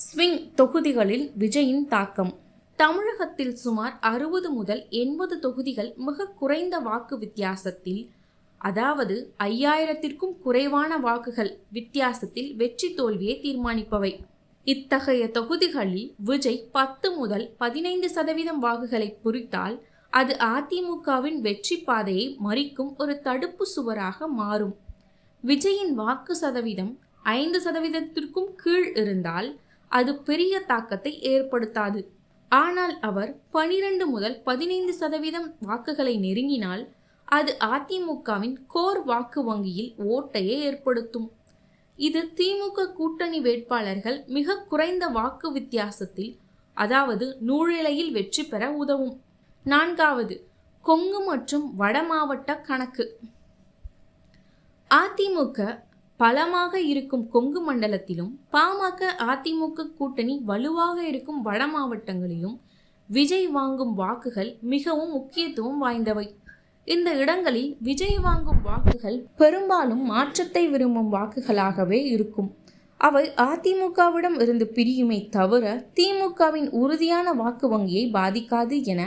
Swing தொகுதிகளில் விஜயின் தாக்கம். தமிழகத்தில் சுமார் 60 முதல் 80 தொகுதிகள் மிக குறைந்த வாக்கு வித்தியாசத்தில், அதாவது 5000த்திற்கும் குறைவான வாக்குகள் வித்தியாசத்தில் வெற்றி தோல்வியை தீர்மானிப்பவை. இத்தகைய தொகுதிகளில் விஜய் 10 முதல் 15% வாக்குகளை குறித்தால் அது அதிமுகவின் வெற்றி பாதையை மறிக்கும் ஒரு தடுப்பு சுவராக மாறும். விஜயின் வாக்கு சதவீதம் 5%த்திற்கும் கீழ் இருந்தால் அது பெரிய தாக்கத்தை ஏற்படுத்தாது. ஆனால் அவர் 12 முதல் 15% வாக்குகளை நெருங்கினால் அது அதிமுகவின் கோர் வாக்கு வங்கியில் ஓட்டையை ஏற்படுத்தும். இது திமுக கூட்டணி வேட்பாளர்கள் மிக குறைந்த வாக்கு வித்தியாசத்தில், அதாவது நூழிலையில் வெற்றி பெற உதவும். 4வது, கொங்கு மற்றும் வட மாவட்ட கணக்கு. அதிமுக பலமாக இருக்கும் கொங்கு மண்டலத்திலும் பாமக அதிமுக கூட்டணி வலுவாக இருக்கும் வட மாவட்டங்களிலும் விஜய் வாங்கும் வாக்குகள் மிகவும் முக்கியத்துவம் வாய்ந்தவை. இந்த இடங்களில் விஜய் வாங்கும் வாக்குகள் பெரும்பாலும் மாற்றத்தை விரும்பும் வாக்குகளாகவே இருக்கும். அவை அதிமுகவிடம் இருந்து பிரியுமே தவிர திமுகவின் உறுதியான வாக்கு வங்கியை பாதிக்காது என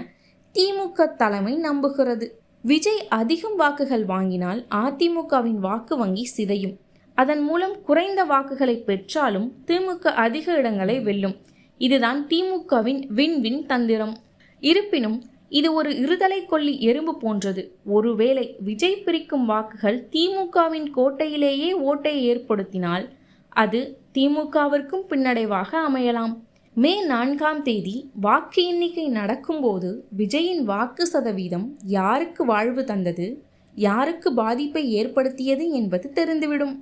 திமுக தலைமை நம்புகிறது. விஜய் அதிகம் வாக்குகள் வாங்கினால் அதிமுகவின் வாக்கு வங்கி சிதையும். அதன் மூலம் குறைந்த வாக்குகளை பெற்றாலும் திமுக அதிக இடங்களை வெல்லும். இதுதான் திமுகவின் வின் தந்திரம். இருப்பினும் இது ஒரு இருதலை கொல்லி எறும்பு போன்றது. ஒருவேளை விஜய் பிரிக்கும் வாக்குகள் திமுகவின் கோட்டையிலேயே ஓட்டையை ஏற்படுத்தினால் அது திமுகவிற்கும் பின்னடைவாக அமையலாம். மே 4ஆம் தேதி வாக்கு எண்ணிக்கை நடக்கும்போது விஜயின் வாக்கு சதவீதம் யாருக்கு வாழ்வு தந்தது, யாருக்கு பாதிப்பை ஏற்படுத்தியது என்பது தெரிந்துவிடும்.